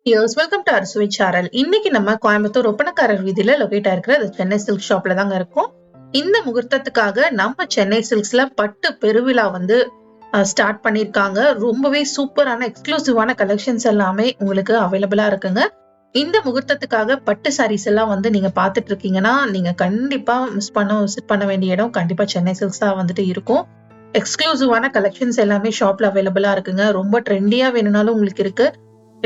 Yes, welcome to Arsui Channel. இன்னைக்கு நம்ம கோயம்புத்தூர் ஒப்பனக்காரர் வீதியில லொகேட் ஆயிருக்கிற சென்னை சில்க் ஷாப்ல தாங்க இருக்கோம். இந்த முகூர்த்தத்துக்காக நம்ம சென்னை சில்க்ஸ்ல பட்டு பெருவிழா வந்து ஸ்டார்ட் பண்ணிருக்காங்க. ரொம்பவே சூப்பரான எக்ஸ்க்ளூசிவான கலெக்ஷன்ஸ் எல்லாமே உங்களுக்கு அவைலபிளா இருக்குங்க. இந்த முகூர்த்தத்துக்காக பட்டு சாரீஸ் எல்லாம் வந்து நீங்க பாத்துட்டு இருக்கீங்கன்னா நீங்க கண்டிப்பா விசிட் பண்ண வேண்டிய இடம் கண்டிப்பா சென்னை சில்க்ஸ் தான் வந்துட்டு இருக்கும். எக்ஸ்க்ளூசிவான கலெக்ஷன்ஸ் எல்லாமே ஷாப்ல அவைலபிளா இருக்குங்க. ரொம்ப ட்ரெண்டியா வேணும்னாலும் உங்களுக்கு இருக்கு.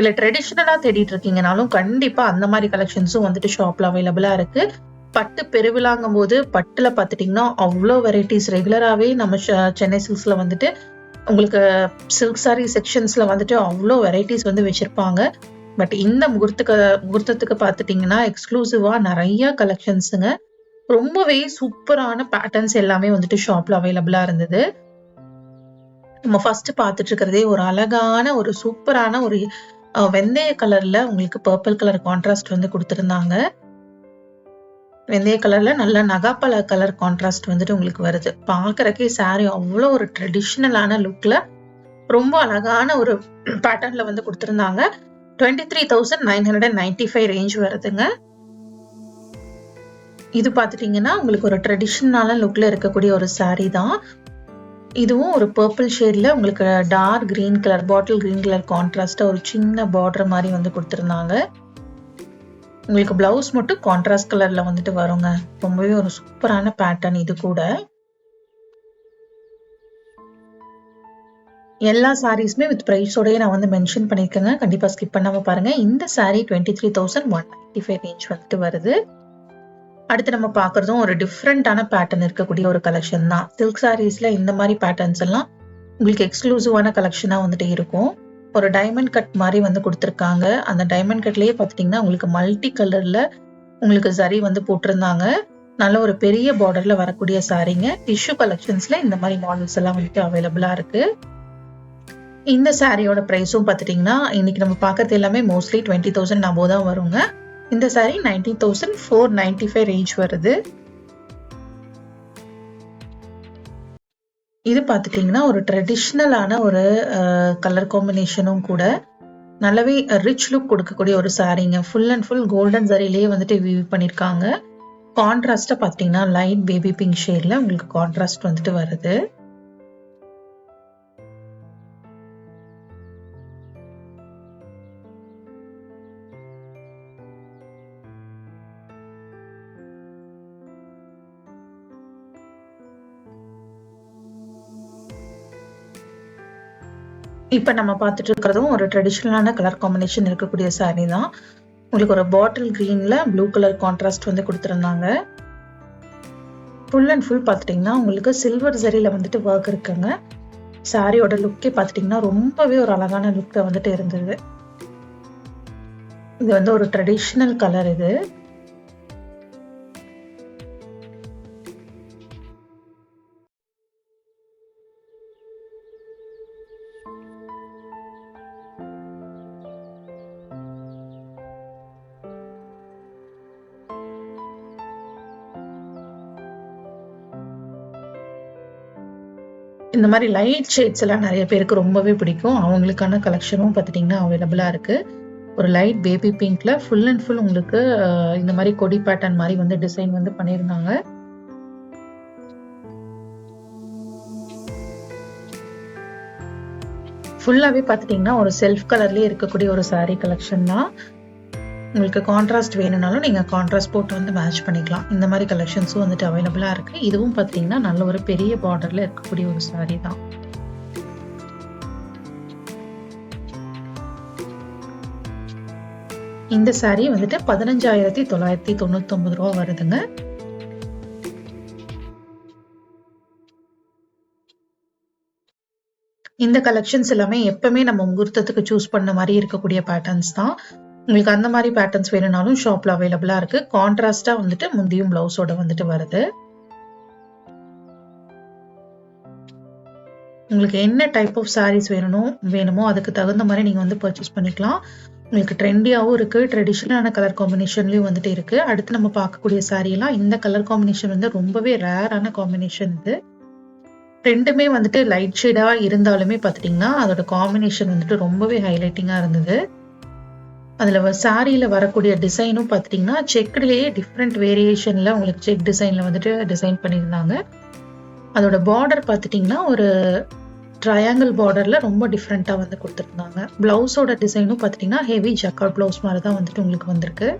இல்ல ட்ரெடிஷனலா தேடிட்டு இருக்கீங்கனாலும் கண்டிப்பா அந்த மாதிரி கலெக்ஷன்ஸும் வந்துட்டு ஷாப்ல அவைலபிளா இருக்கு. பட்டு பெருவிழாங்கும் போது பட்டுல பாத்துட்டீங்கன்னா அவ்வளோ வெரைட்டிஸ் ரெகுலராகவே நம்ம சென்னை சில்க்ஸ்ல வந்துட்டு உங்களுக்கு சில்க் சாரி செக்ஷன்ஸ்ல வந்துட்டு அவ்வளோ வெரைட்டிஸ் வந்து வச்சிருப்பாங்க. பட் இந்த முகூர்த்தத்துக்கு பாத்துட்டீங்கன்னா எக்ஸ்க்ளூசிவா நிறைய கலெக்ஷன்ஸுங்க. ரொம்பவே சூப்பரான பேட்டர்ன்ஸ் எல்லாமே வந்துட்டு ஷாப்ல அவைலபிளா இருந்தது. நம்ம ஃபர்ஸ்ட் பாத்துட்டு இருக்கிறதே ஒரு அழகான ஒரு சூப்பரான ஒரு வெந்தய கலர்ல உங்களுக்கு பர்பிள் கலர் கான்ட்ராஸ்ட் வந்து கொடுத்திருந்தாங்க. வெந்தய கலர்ல நல்ல நகாப்பழ கலர் கான்ட்ராஸ்ட் வந்துட்டு உங்களுக்கு வருது. பாக்குறக்கே சாரி அவ்வளோ ஒரு ட்ரெடிஷ்னலான லுக்ல ரொம்ப அழகான ஒரு பேட்டர்ன்ல வந்து கொடுத்திருந்தாங்க. 23,995 ரேஞ்ச் வருதுங்க. இது பாத்துட்டீங்கன்னா உங்களுக்கு ஒரு ட்ரெடிஷ்னலான லுக்ல இருக்கக்கூடிய ஒரு சாரி தான். இதுவும் ஒரு பர்பிள் ஷேட்ல உங்களுக்கு dark green colour bottle green colour கான்ட்ராஸ்டா ஒரு சின்ன பார்டர் மாதிரி வந்து கொடுத்திருந்தாங்க. உங்களுக்கு பிளவுஸ் மட்டும் கான்ட்ராஸ்ட் கலர்ல வந்துட்டு வருங்க. ரொம்பவே ஒரு சூப்பரான பேட்டர்ன் இது கூட. எல்லா சாரீஸ்மே வித் பிரைஸோடய நான் வந்து மென்ஷன் பண்ணிருக்கேங்க. கண்டிப்பா ஸ்கிப் பண்ணாம பாருங்க. இந்த சாரி 23,195 ரேஞ்ச் வந்துட்டு வருது. அடுத்து நம்ம பாக்குறதும் ஒரு டிஃப்ரெண்டான பேட்டர்ன் இருக்கக்கூடிய ஒரு கலெக்ஷன் தான். சில்க் சாரீஸ்ல இந்த மாதிரி பேட்டர்ன்ஸ் எல்லாம் உங்களுக்கு எக்ஸ்க்ளூசிவான கலெக்ஷனா வந்துட்டு இருக்கும். ஒரு டைமண்ட் கட் மாதிரி வந்து கொடுத்துருக்காங்க. அந்த டைமண்ட் கட்லயே பாத்தீங்கன்னா உங்களுக்கு மல்டி கலர்ல உங்களுக்கு சரி வந்து போட்டிருந்தாங்க. நல்ல ஒரு பெரிய பார்டர்ல வரக்கூடிய சாரீங்க. டிஷ்யூ கலெக்ஷன்ஸ்ல இந்த மாதிரி மாடல்ஸ் எல்லாம் வந்துட்டு அவைலபிளா இருக்கு. இந்த சாரியோட பிரைஸும் பாத்துட்டீங்கன்னா இன்னைக்கு நம்ம பாக்குறது எல்லாமே மோஸ்ட்லி 20,000 அபோவ் தான் வருங்க. இந்த சாரி 19,495 ரேஞ்ச் வருது. இது பாத்துட்டீங்கன்னா ஒரு ட்ரெடிஷ்னலான ஒரு கலர் காம்பினேஷனும் கூட நல்லாவே ரிச் லுக் கொடுக்கக்கூடிய ஒரு சாரீங்க. ஃபுல் அண்ட் ஃபுல் கோல்டன் சரியிலேயே வந்துட்டு வீவ் பண்ணிருக்காங்க. கான்ட்ராஸ்டா பாத்தீங்கன்னா லைட் பேபி பிங்க் ஷேட்ல உங்களுக்கு கான்ட்ராஸ்ட் வந்துட்டு வருது. இப்ப நம்ம பார்த்துட்டு இருக்கிறதும் ஒரு ட்ரெடிஷ்னலான கலர் காம்பினேஷன் இருக்கக்கூடிய சாரி தான். உங்களுக்கு ஒரு பாட்டில் கிரீன்ல ப்ளூ கலர் கான்ட்ராஸ்ட் வந்து கொடுத்திருந்தாங்க. ஃபுல் அண்ட் ஃபுல் பார்த்துட்டீங்கன்னா உங்களுக்கு சில்வர் சரியில வந்துட்டு ஒர்க் இருக்குங்க. சாரியோட லுக்கே பார்த்துட்டீங்கன்னா ரொம்பவே ஒரு அழகான லுக்ல வந்துட்டு இருந்தது. இது வந்து ஒரு ட்ரெடிஷ்னல் கலர் இது. இந்த மாதிரி லைட் ஷேட்ஸ் எல்லாம் நிறைய பேருக்கு ரொம்பவே பிடிக்கும். அவங்களுக்கான கலெக்ஷனும் பார்த்துட்டீங்கன்னா அவைலபிளா இருக்கு. ஒரு லைட் பேபி பிங்க்ல ஃபுல் அண்ட் ஃபுல் உங்களுக்கு இந்த மாதிரி கொடி பேட்டர்ன் மாதிரி வந்து டிசைன் வந்து பண்ணியிருந்தாங்க. ஃபுல்லாவே பார்த்துட்டீங்கன்னா ஒரு செல்ஃப் கலர்லயே இருக்கக்கூடிய ஒரு சாரி கலெக்ஷன் தான். உங்களுக்கு கான்ட்ராஸ்ட் வேணும்னாலும் நீங்க கான்ட்ராஸ்ட் போட்டு வந்து மேட்ச் பண்ணிக்கலாம். இந்த மாதிரி கலெக்ஷன்ஸும் வந்துட்டு அவைலபிளா இருக்கு. இதுவும் பார்த்தீங்கன்னா நல்ல ஒரு பெரிய பார்டர்ல இருக்கக்கூடிய ஒரு சாரி தான். இந்த சாரி வந்துட்டு 15,999 ரூபா வருதுங்க. இந்த கலெக்ஷன்ஸ் எல்லாமே எப்பவுமே நம்ம முகூர்த்தத்துக்கு சூஸ் பண்ண மாதிரி இருக்கக்கூடிய பேட்டர்ன்ஸ் தான். உங்களுக்கு அந்த மாதிரி பேட்டர்ன்ஸ் வேணும்னாலும் ஷாப்ல அவைலபிளா இருக்கு. கான்ட்ராஸ்டா வந்துட்டு முந்தியும் பிளவுஸோட வந்துட்டு வருது. உங்களுக்கு என்ன டைப் ஆஃப் சாரீஸ் வேணுமோ அதுக்கு தகுந்த மாதிரி நீங்க வந்து பர்ச்சேஸ் பண்ணிக்கலாம். உங்களுக்கு ட்ரெண்டியாவும் இருக்கு, ட்ரெடிஷனலான கலர் காம்பினேஷன்லயும் வந்துட்டு இருக்கு. அடுத்து நம்ம பார்க்கக்கூடிய சாரி எல்லாம் இந்த கலர் காம்பினேஷன் வந்து ரொம்பவே ரேரான காம்பினேஷன் இது. ரெண்டுமே வந்துட்டு லைட் ஷேடா இருந்தாலுமே பாத்துட்டீங்கன்னா அதோட காம்பினேஷன் வந்துட்டு ரொம்பவே ஹைலைட்டிங்கா இருந்தது. அதுல சாரியில வரக்கூடிய டிசைனும் பாத்தீங்கன்னா செக்குலயே டிஃப்ரெண்ட் வேரியேஷன்ல உங்களுக்கு செக் டிசைன்ல வந்துட்டு டிசைன் பண்ணியிருந்தாங்க. அதோட பார்டர் பாத்துட்டீங்கன்னா ஒரு ட்ரையாங்கிள் பார்டர்ல ரொம்ப டிஃப்ரெண்டா வந்து கொடுத்துருந்தாங்க. பிளவுஸோட டிசைனும் பாத்தீங்கன்னா ஹெவி ஜக்கார்ட் பிளவுஸ் மாதிரி தான் வந்துட்டு உங்களுக்கு வந்திருக்கு.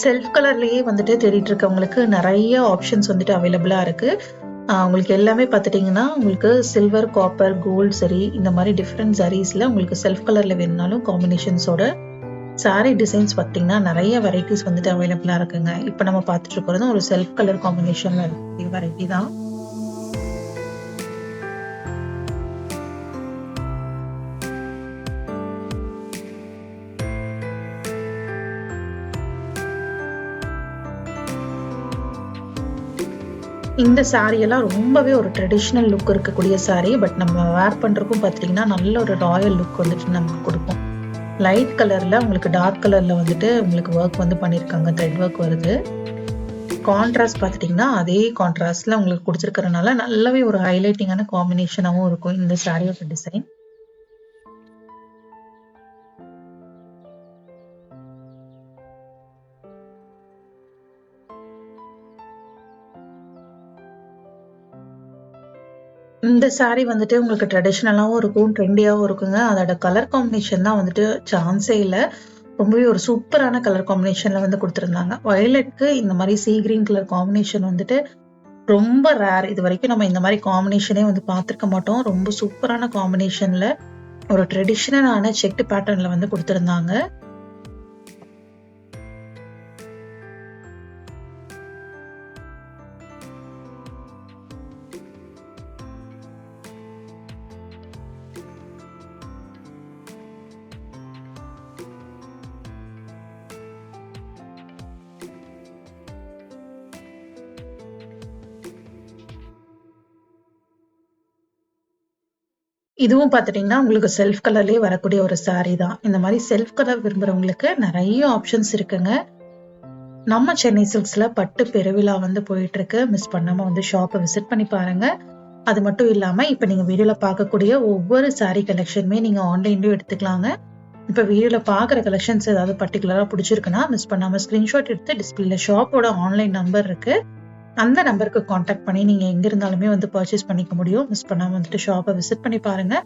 செல்ஃப் கலர்லயே வந்துட்டு தேடிட்டு இருக்கவங்களுக்கு நிறைய ஆப்ஷன்ஸ் வந்துட்டு அவைலபிளா இருக்கு. உங்களுக்கு எல்லாமே பார்த்துட்டீங்கன்னா உங்களுக்கு சில்வர், காப்பர், கோல்ட் சரி இந்த மாதிரி டிஃப்ரெண்ட் சாரீஸ்ல உங்களுக்கு செல்ஃப் கலர்ல வேணும்னாலும் காம்பினேஷன்ஸோட சாரீ டிசைன்ஸ் பார்த்தீங்கன்னா நிறைய வெரைட்டிஸ் வந்துட்டு அவைலபிளா இருக்குங்க. இப்போ நம்ம பார்த்துட்டு இருக்கிறது ஒரு செல்ஃப் கலர் காம்பினேஷன்ல இருக்கக்கூடிய வெரைட்டி தான். இந்த சாரீ எல்லாம் ரொம்பவே ஒரு ட்ரெடிஷ்னல் லுக் இருக்கக்கூடிய சாரீ. பட் நம்ம வேர் பண்றதுக்கும் பார்த்தீங்கன்னா நல்ல ஒரு ராயல் லுக் வந்துட்டு நமக்கு கொடுக்கும். லைட் கலர்ல உங்களுக்கு டார்க் கலர்ல வந்துட்டு உங்களுக்கு ஒர்க் வந்து பண்ணியிருக்காங்க. த்ரெட் ஒர்க் வருது. கான்ட்ராஸ்ட் பார்த்துட்டீங்கன்னா அதே கான்ட்ராஸ்ட்ல உங்களுக்கு கொடுத்துருக்கறனால நல்லாவே ஒரு ஹைலைட்டிங்கான காம்பினேஷனாகவும் இருக்கும் இந்த சாரியோட டிசைன். இந்த சாரீ வந்துட்டு உங்களுக்கு ட்ரெடிஷ்னலாவும் இருக்கும், ட்ரெண்டியாவும் இருக்குங்க. அதோட கலர் காம்பினேஷன் தான் வந்துட்டு சான்ஸே இல்ல. ரொம்பவே ஒரு சூப்பரான கலர் காம்பினேஷன்ல வந்து குடுத்திருந்தாங்க. வயலட்க்கு இந்த மாரி சீ கிரீன் கலர் காம்பினேஷன் வந்துட்டு ரொம்ப ரேர். இதுவரைக்கும் நம்ம இந்த மாரி காம்பினேஷனே வந்து பார்த்திருக்க மாட்டோம். ரொம்ப சூப்பரான காம்பினேஷன்ல ஒரு ட்ரெடிஷ்னலான செக்ட் பேட்டர்ன்ல வந்து குடுத்திருந்தாங்க. இதுவும் பார்த்துட்டீங்கன்னா, உங்களுக்கு செல்ஃப் கலர்லயே வரக்கூடிய ஒரு சாரி தான். இந்த மாரி செல்ஃப் கலர் விரும்புறவங்களுக்கு நெறைய ஆப்ஷன்ஸ் இருக்குங்க. நம்ம சென்னை சில்க்ஸ்ல பட்டு பெருவிழா வந்து போயிட்டு இருக்கு. மிஸ் பண்ணாம வந்து ஷாப்ப விசிட் பண்ணி பாருங்க. அது மட்டும் இல்லாம, இப்ப நீங்க வீடியோல பார்க்கக்கூடிய ஒவ்வொரு சாரி கலெக்ஷனுமே நீங்க ஆன்லைன்லயும் எடுத்துக்கலாங்க. இப்ப வீடியோல பார்க்குற கலெக்ஷன்ஸ் ஏதாவது பர்ட்டிகுலரா புடிச்சிருக்குன்னா, மிஸ் பண்ணாம ஸ்கிரீன்ஷாட் எடுத்து டிஸ்பிளேல ஷாப்போட ஆன்லைன் நம்பர் இருக்கு. அந்த நம்பருக்கு கான்டாக்ட் பண்ணி நீங்க எங்க இருந்தாலுமே வந்து பர்ச்சேஸ் பண்ணிக்க முடியும். மிஸ் பண்ணாம வந்துட்டு ஷாப்பை விசிட் பண்ணி பாருங்க.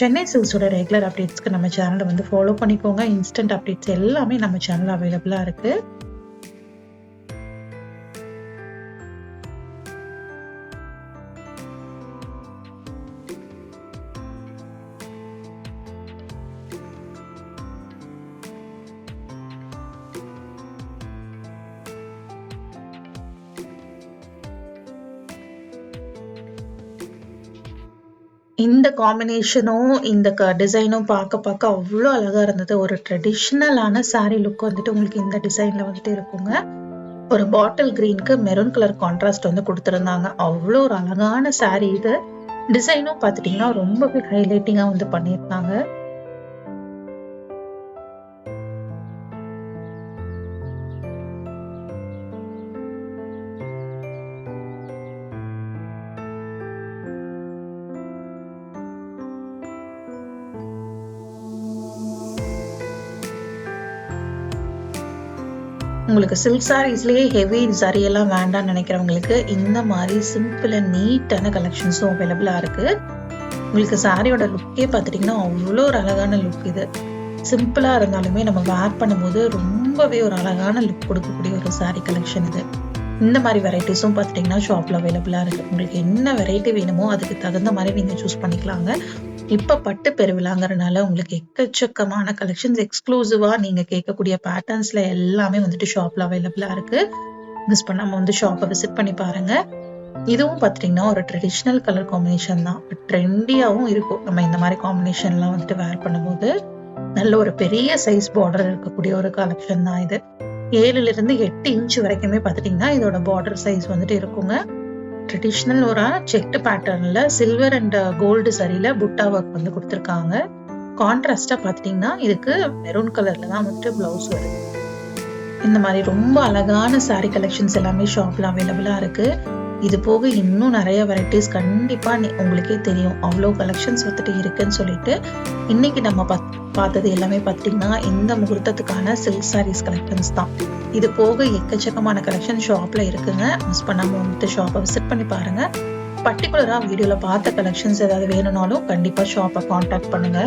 சென்னை சில்க்ஸோட ரெகுலர் அப்டேட்ஸ்க்கு நம்ம சேனலை வந்து ஃபாலோ பண்ணிக்கோங்க. இன்ஸ்டன்ட் அப்டேட்ஸ் எல்லாமே நம்ம சேனல் அவைலபிளா இருக்கு. இந்த காம்பினேஷனும் இந்த டிசைனும் பார்க்க அவ்வளோ அழகா இருந்தது. ஒரு ட்ரெடிஷ்னலான சாரி லுக் வந்துட்டு உங்களுக்கு இந்த டிசைன்ல வந்துட்டு இருக்குங்க. ஒரு பாட்டில் கிரீனுக்கு மெரூன் கலர் கான்ட்ராஸ்ட் வந்து கொடுத்துருந்தாங்க. அவ்வளோ ஒரு அழகான சாரி இது. டிசைனும் பார்த்துட்டீங்கன்னா ரொம்பவே ஹைலைட்டிங்கா வந்து பண்ணியிருந்தாங்க. உங்களுக்கு சில்க் சாரீஸ்லயே ஹெவி சாரி எல்லாம் வேண்டாம்னு நினைக்கிறவங்களுக்கு இந்த மாதிரி சிம்பிள் அண்ட் நீட்டான கலெக்ஷன்ஸும் அவைலபிளா இருக்கு. உங்களுக்கு சாரியோட லுக்கே பார்த்துட்டீங்கன்னா அவ்வளோ ஒரு அழகான லுக். இது சிம்பிளா இருந்தாலுமே நம்ம வேர் பண்ணும்போது ரொம்பவே ஒரு அழகான லுக் கொடுக்கக்கூடிய ஒரு சாரி கலெக்ஷன் இது. இந்த மாதிரி வெரைட்டிஸும் பார்த்துட்டீங்கன்னா ஷாப்ல அவைலபிளா இருக்கு. உங்களுக்கு என்ன வெரைட்டி வேணுமோ அதுக்கு தகுந்த மாதிரி நீங்க சூஸ் பண்ணிக்கலாங்க. இப்ப பட்டு பெருவிழாங்கிறனால உங்களுக்கு எக்கச்சக்கமான கலெக்ஷன்ஸ் எக்ஸ்க்ளூசிவா நீங்க கேட்கக்கூடிய பேட்டர்ன்ஸ்ல எல்லாமே வந்துட்டு ஷாப்ல அவைலபிளா இருக்கு. மிஸ் பண்ணாம வந்து ஷாப்பை விசிட் பண்ணி பாருங்க. இதுவும் பாத்தீங்கன்னா ஒரு ட்ரெடிஷ்னல் கலர் காம்பினேஷன் தான். ட்ரெண்டியாவும் இருக்கும். நம்ம இந்த மாதிரி காம்பினேஷன்லாம் வந்துட்டு வேர் பண்ணும்போது நல்ல ஒரு பெரிய சைஸ் பார்டர் இருக்கக்கூடிய ஒரு கலெக்ஷன் தான் இது. 7 to 8 இன்ச் வரைக்குமே பாத்துட்டீங்கன்னா இதோட பார்டர் சைஸ் வந்துட்டு இருக்குங்க. ட்ரெடிஷ்னல் ஒரு செக்டு பேட்டர்ன்ல சில்வர் அண்ட் கோல்டு சரியில புட்டா ஒர்க் வந்து கொடுத்துருக்காங்க. கான்ட்ராஸ்டா பாத்தீங்கன்னா இதுக்கு மெரூன் கலர்ல தான் வந்துட்டு பிளவுஸ் வருது. இந்த மாதிரி ரொம்ப அழகான சாரீ கலெக்ஷன்ஸ் எல்லாமே ஷாப்ல அவைலபிளா இருக்கு. இது போக இன்னும் நிறைய வெரைட்டிஸ் கண்டிப்பா உங்களுக்கே தெரியும் அவ்வளோ கலெக்ஷன்ஸ் வந்துட்டு இருக்குன்னு சொல்லிட்டு இன்னைக்கு நம்ம பார்த்தது எல்லாமே பார்த்தீங்கன்னா இந்த முகூர்த்தத்துக்கான சில்க் சாரீஸ் கலெக்ஷன்ஸ் தான். இது போக எக்கச்சக்கமான கலெக்ஷன் ஷாப்ல இருக்குங்க. மிஸ் பண்ணாம வந்துட்டு ஷாப்பை விசிட் பண்ணி பாருங்க. பர்டிகுலரா வீடியோல பார்த்த கலெக்ஷன்ஸ் ஏதாவது வேணும்னாலும் கண்டிப்பா ஷாப்பை கான்டாக்ட் பண்ணுங்க.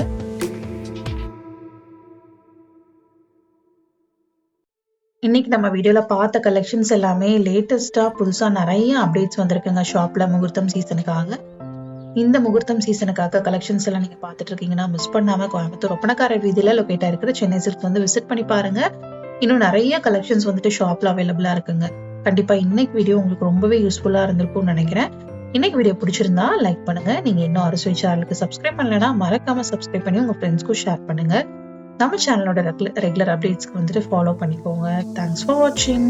இன்னைக்கு நம்ம வீடியோல பார்த்த கலெக்ஷன்ஸ் எல்லாமே லேட்டஸ்டா புதுசா நிறைய அப்டேட்ஸ் வந்திருக்குங்க ஷாப்ல முகூர்த்தம் சீசனுக்காக. இந்த முகூர்த்தம் சீசனுக்காக கலெக்ஷன்ஸ் எல்லாம் நீங்க பாத்துட்டு இருக்கீங்கன்னா மிஸ் பண்ணாம கோயம்புத்தூர் ஒப்பனக்காரர் வீதியில லொகேட் ஆயிருக்கிற சென்னை சில்க் வந்து விசிட் பண்ணி பாருங்க. இன்னும் நிறைய கலெக்ஷன்ஸ் வந்துட்டு ஷாப்ல அவைலபிளா இருக்குங்க. கண்டிப்பா இன்னைக்கு வீடியோ உங்களுக்கு ரொம்பவே யூஸ்ஃபுல்லா இருந்திருக்கும்னு நினைக்கிறேன். இன்னைக்கு வீடியோ பிடிச்சிருந்தா லைக் பண்ணுங்க. நீங்க இன்னும் அரசுவை சேனலுக்கு சப்ஸ்கிரைப் பண்ணலன்னா மறக்காம சப்ஸ்கிரைப் பண்ணி உங்க ஃப்ரெண்ட்ஸ்க்கும் ஷேர் பண்ணுங்க. நம்ம சேனலோட ரெகுலர் அப்டேட்ஸ்க்கு வந்துட்டு ஃபாலோ பண்ணிக்கோங்க. தேங்க்ஸ் ஃபார் வாட்சிங்.